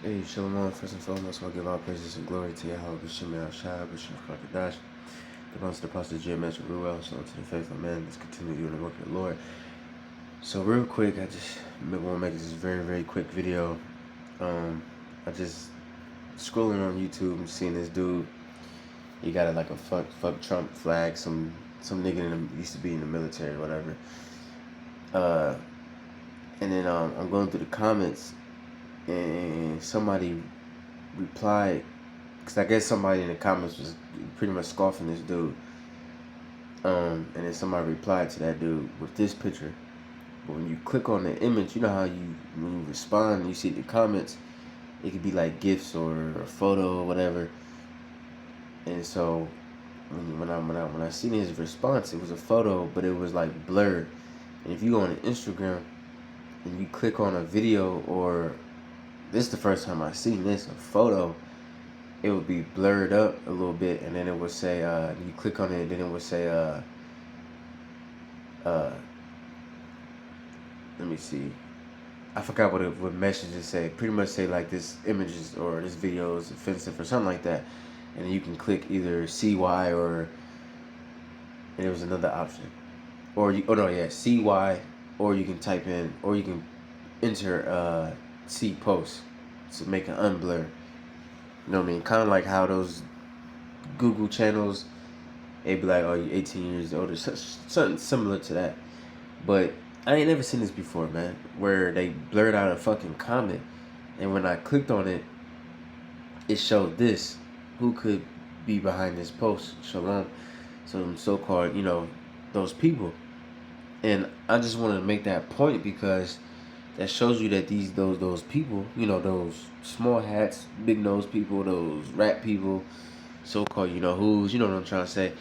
Hey, Shalom, first and foremost, I'll give all praises and glory to Yahweh, B'Shem Shai, B'Shem Kakadash, the most apostle J.M.S. Ruel, so to the faithful man, let's continue doing the work of the Lord. So real quick, I just want to make this very, very quick video. I just scrolling on YouTube and seeing this dude, he got like a fuck Trump flag, some nigga used to be in the military or whatever. And then I'm going through the comments, and somebody replied, because I guess somebody in the comments was pretty much scoffing this dude. And then somebody replied to that dude with this picture. But when you click on the image, you know how when you respond, you see the comments, it could be like GIFs or a photo or whatever. And so when I seen his response, it was a photo, but it was like blurred. And if you go on Instagram and you click on a video, or this is the first time I seen this, a photo, it would be blurred up a little bit, and then it would say, you click on it, and then it would say, let me see, I forgot what messages say. Pretty much say like this image is, or this video is offensive or something like that, and then you can click either CY or, and there was another option, or CY, or you can type in, or you can enter C post to make an unblur. You know what I mean? Kind of like how those Google channels, they'd be like, oh, you 18 years old, or something similar to that. But I ain't never seen this before, man, where they blurred out a fucking comment, and when I clicked on it, it showed this. Who could be behind this post? Shalom. Some so-called, those people. And I just wanted to make that point, because that shows you that those people, those small hats, big nose people, those rap people, so-called, who's, you know what I'm trying to say,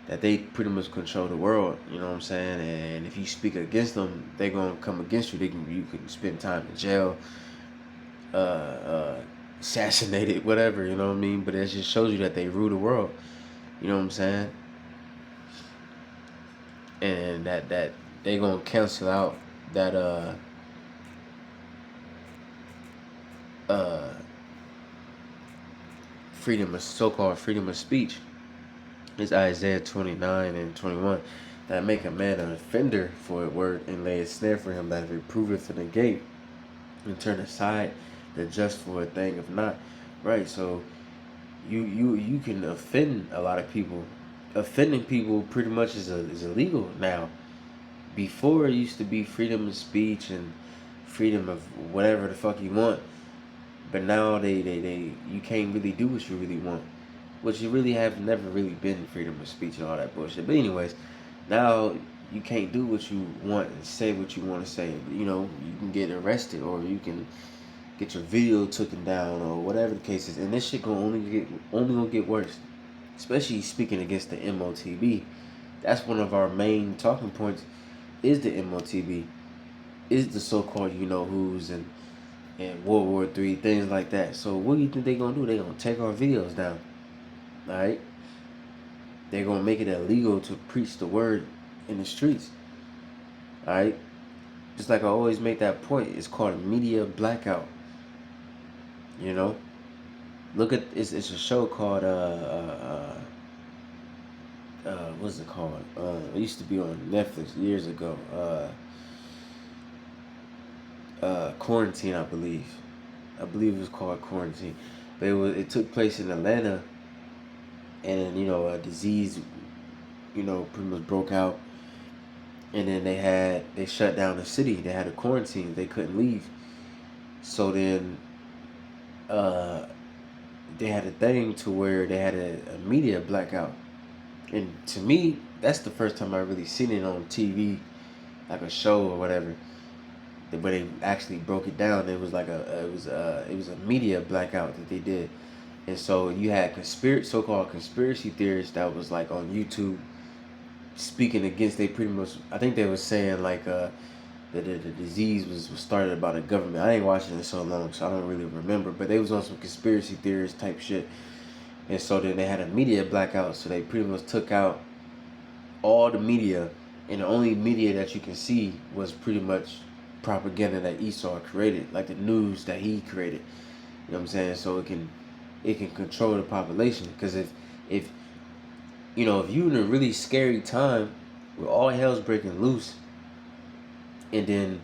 that they pretty much control the world, you know what I'm saying? And if you speak against them, they're gonna come against you. You can spend time in jail, assassinated, whatever, you know what I mean? But it just shows you that they rule the world, you know what I'm saying? And that they gonna cancel out that so-called freedom of speech. It's Isaiah 29 and 21. That make a man an offender for a word, and lay a snare for him that reproveth in the gate, and turn aside the just for a thing of not. Right, so you can offend a lot of people. Offending people pretty much is illegal now. Before, it used to be freedom of speech and freedom of whatever the fuck you want. But now you can't really do what you really want. Which you really have never really been freedom of speech and all that bullshit. But anyways, now you can't do what you want and say what you want to say. You can get arrested, or you can get your video taken down, or whatever the case is. And this shit only gonna get worse. Especially speaking against the MOTB. That's one of our main talking points, is the MOTB. Is the so-called who's and World War III, things like that. So what do you think they gonna do? They gonna take our videos down. Alright? They're gonna make it illegal to preach the word in the streets. Alright? Just like I always make that point, it's called a media blackout. Look at it's a show called what's it called? It used to be on Netflix years ago. Quarantine, I believe. I believe it was called Quarantine. But it took place in Atlanta, and a disease, pretty much broke out, and then they shut down the city. They had a quarantine. They couldn't leave. So then they had a thing to where they had a media blackout. And to me, that's the first time I really seen it on TV, like a show or whatever, where they actually broke it down. It was like it was a media blackout that they did. And so you had so-called conspiracy theorists that was like on YouTube speaking against. They pretty much, I think they were saying like that the disease was started by the government. I ain't watching it so long, so I don't really remember. But they was on some conspiracy theorist type shit. And so then they had a media blackout. So they pretty much took out all the media, and the only media that you can see was pretty much propaganda that Esau created, like the news that he created. You know what I'm saying? So it can control the population. Because if if you in a really scary time where all hell's breaking loose, and then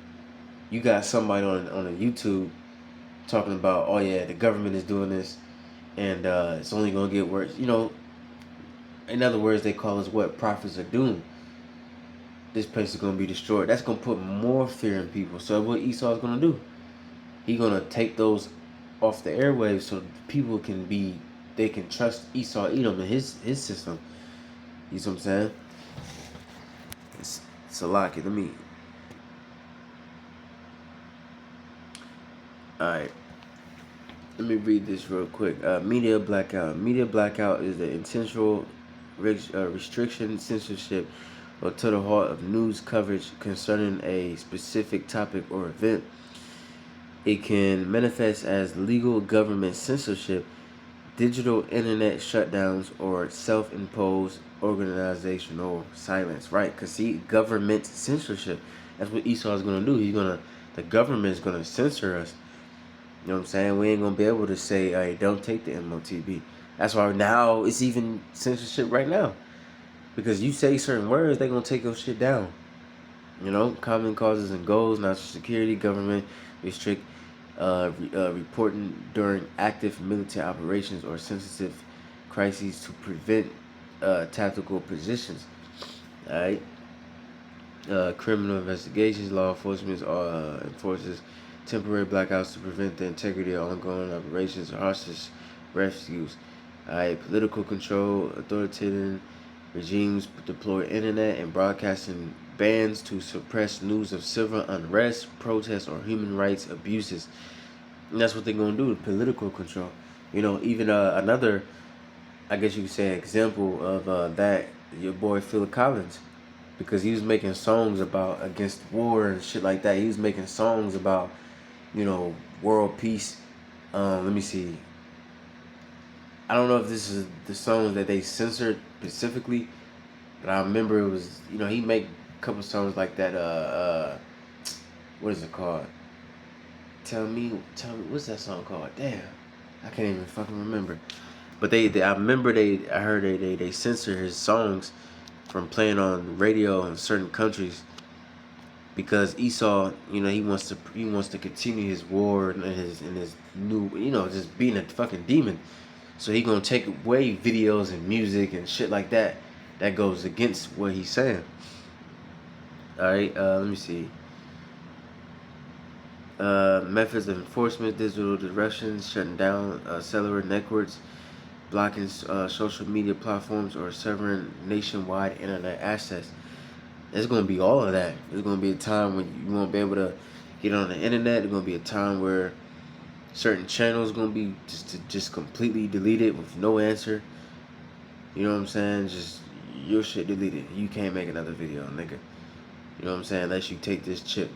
you got somebody on a YouTube talking about, oh yeah, the government is doing this, and it's only gonna get worse. In other words, they call us what prophets are doing. This place is gonna be destroyed. That's gonna put more fear in people. So what Esau's gonna do? He's gonna take those off the airwaves so people they can trust Esau Edom in his system. You see what I'm saying? It's a lot. Alright. Let me read this real quick. Media blackout. Media blackout is the intentional restriction, censorship, or total halt of news coverage concerning a specific topic or event. It can manifest as legal government censorship, digital internet shutdowns, or self-imposed organizational silence. Right? Because see, government censorship. That's what Esau is gonna do. The government is gonna censor us. You know what I'm saying? We ain't gonna be able to say, "Hey, don't take the MOTB." That's why now it's even censorship right now, because you say certain words, they gonna take your shit down. Common causes and goals: national security, government restrict reporting during active military operations or sensitive crises to prevent tactical positions. All right. Criminal investigations, law enforcement enforces temporary blackouts to prevent the integrity of ongoing operations or hostage rescues. Alright, political control, authoritarian regimes deploy internet and broadcasting bans to suppress news of civil unrest, protests, or human rights abuses. And that's what they're gonna do, political control. Even another, I guess you could say, example of that, your boy Phil Collins, because he was making songs about against war and shit like that. He was making songs about, world peace. Let me see. I don't know if this is the songs that they censored specifically, but I remember it was, he made a couple songs like that. What is it called? Tell me, what's that song called? Damn, I can't even fucking remember. But I remember I heard they censor his songs from playing on radio in certain countries because Esau, he wants to continue his war and his new, just being a fucking demon. So he gonna take away videos and music and shit like that that goes against what he's saying. All right, let me see. Methods of enforcement: digital disruptions, shutting down cellular networks, blocking social media platforms, or severing nationwide internet access. It's gonna be all of that. There's gonna be a time when you won't be able to get on the internet. There's gonna be a time where certain channels gonna be just completely deleted with no answer. You know what I'm saying? Just your shit deleted. You can't make another video, nigga. You know what I'm saying? Unless you take this chip.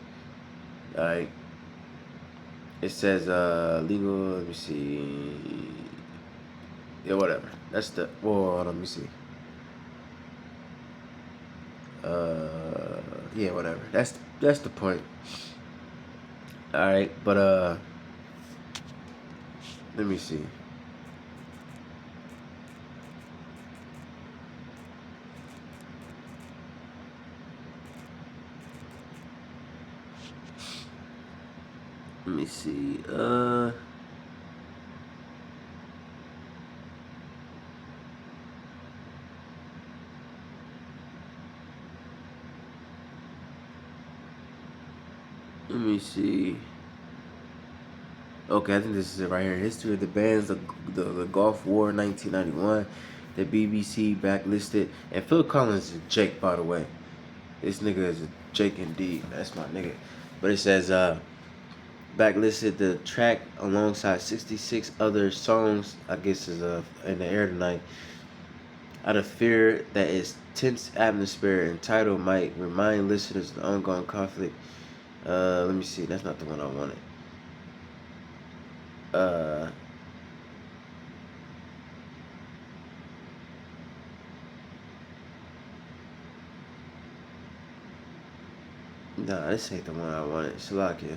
Alright. It says legal. Let me see. Yeah, whatever. That's the. Whoa, let me see. Yeah, whatever. That's the point. All right, but let me see. Let me see. Let me see. Okay, I think this is it right here. History of the bands, the Gulf War, 1991. The BBC backlisted, and Phil Collins is Jake, by the way. This nigga is a Jake indeed. That's my nigga. But it says backlisted the track alongside 66 other songs. I guess is in the air tonight, out of fear that its tense atmosphere and title might remind listeners of the ongoing conflict. Let me see. That's not the one I wanted. Nah, this ain't the one I wanted. Shalakia.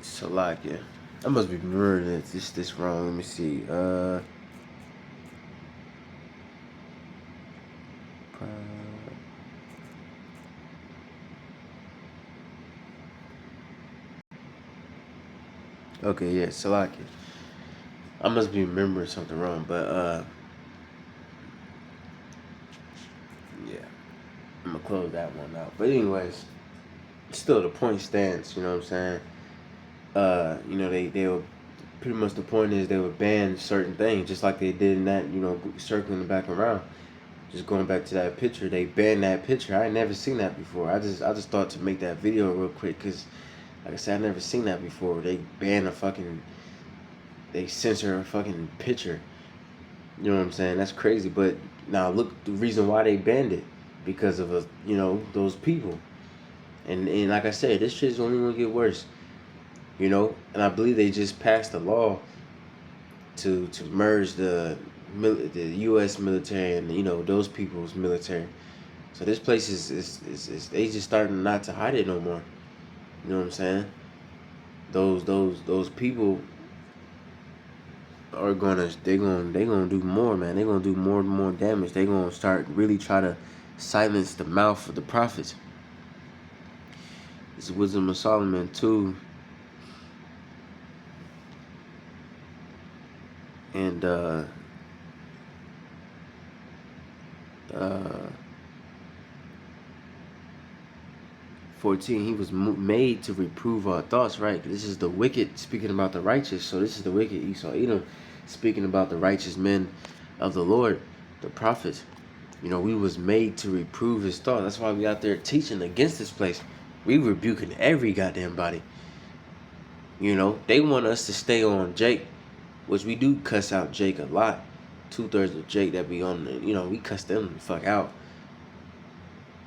Salakia. I must be remembering this wrong. Let me see. Okay, yeah, Salakia. I must be remembering something wrong, but yeah, I'm gonna close that one out. But anyways, still the point stands. You know what I'm saying? You know they were pretty much the point is they would ban certain things, just like they did in that, you know, circling back around. Just going back to that picture, they banned that picture. I ain't never seen that before. I just thought to make that video real quick, cause like I said, I never seen that before. They ban they censor a fucking picture. You know what I'm saying? That's crazy. But now look, the reason why they banned it, because of those people. And like I said, this shit's only gonna get worse. You know, and I believe they just passed a law to merge the U.S. military and those people's military. So this place is they just starting not to hide it no more. You know what I'm saying? Those people are they gonna do more, man. They gonna do more and more damage. They gonna start really try to silence the mouth of the prophets. It's Wisdom of Solomon 2 and 14. He was made to reprove our thoughts, right? This is the wicked speaking about the righteous. So this is the wicked Esau Edom speaking about the righteous men of the Lord, the prophets. You know, we was made to reprove his thought. That's why we out there teaching against this place. We rebuking every goddamn body. You know, they want us to stay on Jake, which we do cuss out Jake a lot. 2/3 of Jake that be on the, we cuss them the fuck out.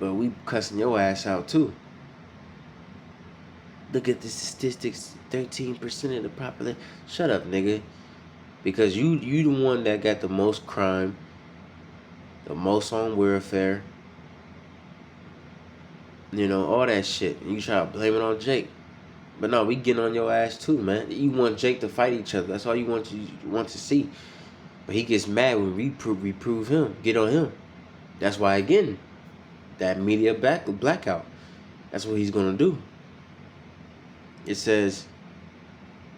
But we cussing your ass out too. Look at the statistics, 13% of the population. Shut up, nigga. Because you the one that got the most crime, the most on welfare, all that shit. And you try to blame it on Jake. But no, we getting on your ass too, man. You want Jake to fight each other. That's all you want to see. But he gets mad when we reprove him, get on him. That's why, again, that media blackout. That's what he's going to do. It says,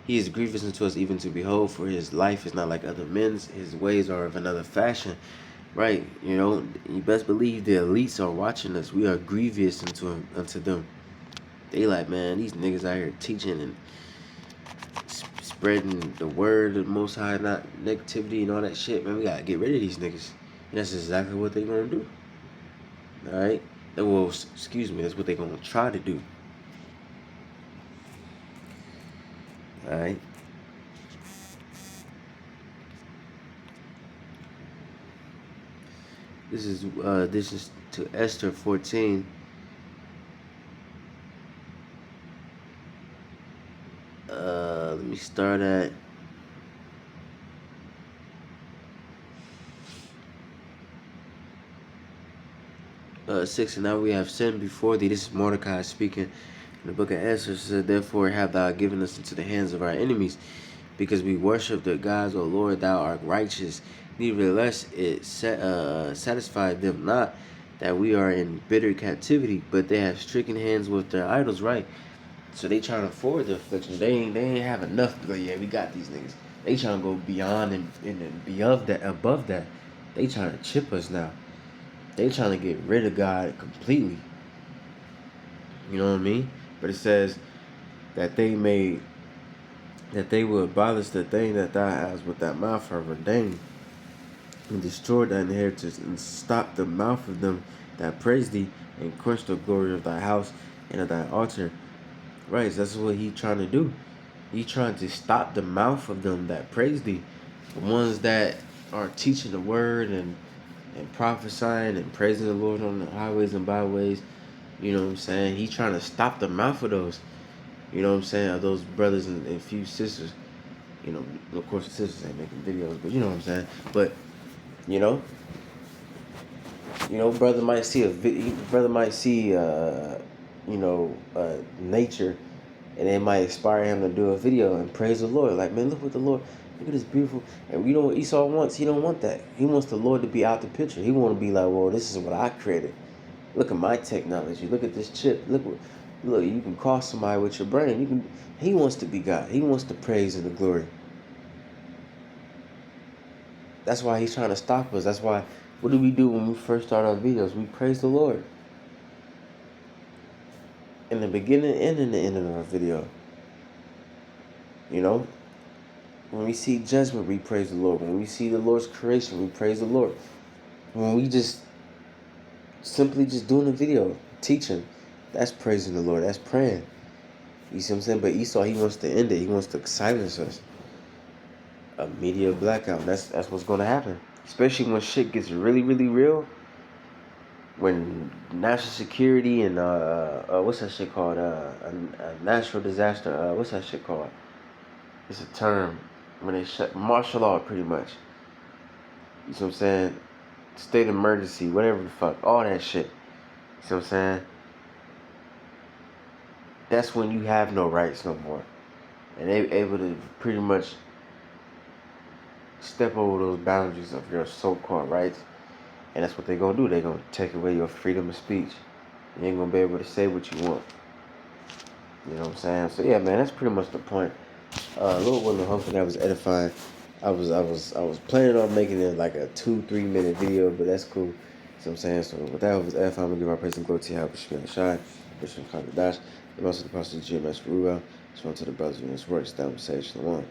he is grievous unto us even to behold, for his life is not like other men's. His ways are of another fashion. Right, you best believe the elites are watching us. We are grievous unto them. They like, man, these niggas out here teaching and spreading the word of the Most High, not negativity and all that shit. Man, we gotta get rid of these niggas. And that's exactly what they gonna do. All right. Well, excuse me. That's what they gonna try to do. All right. This is to Esther 14. Let me start at six. And now we have sinned before thee. This is Mordecai speaking in the book of Esther. Said, therefore have thou given us into the hands of our enemies, because we worship the gods, O Lord, thou art righteous. Nevertheless, it satisfied them not that we are in bitter captivity, but they have stricken hands with their idols, right? So they trying to forward the affliction. They ain't have enough to go, yeah, we got these niggas. They trying to go beyond and beyond that, above that. They trying to chip us now. They trying to get rid of God completely. You know what I mean? But it says that they will abolish the thing that thou hast with that mouth have ordained, and destroy thy inheritance, and stop the mouth of them that praise thee, and quench the glory of thy house and of thy altar. Right, so that's what he trying to do. He trying to stop the mouth of them that praise thee, the ones that are teaching the word and prophesying and praising the Lord on the highways and byways. You know what I'm saying? He trying to stop the mouth of those. You know what I'm saying? Of those brothers and few sisters. Of course the sisters ain't making videos, but you know what I'm saying? But You know, brother might see brother might see nature, and it might inspire him to do a video and praise the Lord. Like, man, look what the Lord, look at this beautiful. And you know what Esau wants? He don't want that. He wants the Lord to be out the picture. He want to be like, well, this is what I created. Look at my technology. Look at this chip. Look. You can call somebody with your brain. You can. He wants to be God. He wants the praise and the glory. That's why he's trying to stop us. That's why. What do we do when we first start our videos? We praise the Lord in the beginning and in the end of our video. You know, when we see judgment, we praise the Lord. When we see the Lord's creation, we praise the Lord. When we just simply just doing a video, teaching, that's praising the Lord. That's praying. You see what I'm saying? But Esau, he wants to end it. He wants to silence us. A media blackout. That's what's going to happen. Especially when shit gets really, really real. When national security and what's that shit called? A natural disaster. What's that shit called? It's a term when they shut martial law, pretty much. You see what I'm saying? State of emergency, whatever the fuck, all that shit. You see what I'm saying? That's when you have no rights no more, and they able to pretty much step over those boundaries of your so-called rights, and that's what they're gonna do. They're gonna take away your freedom of speech. You ain't gonna be able to say what you want. You know what I'm saying? So yeah, man, that's pretty much the point. Lord willing, hopefully that was edifying. I was planning on making it like a 2-3 minute video, but that's cool. You know what I'm saying? So with that, was edifying. I'm gonna give our praise and glory to Yahweh Shemel Shai, Bishop Khan Dash, the most of the Apostle GMS Ruel. Just want to the brothers in this work, stand and say Shalom.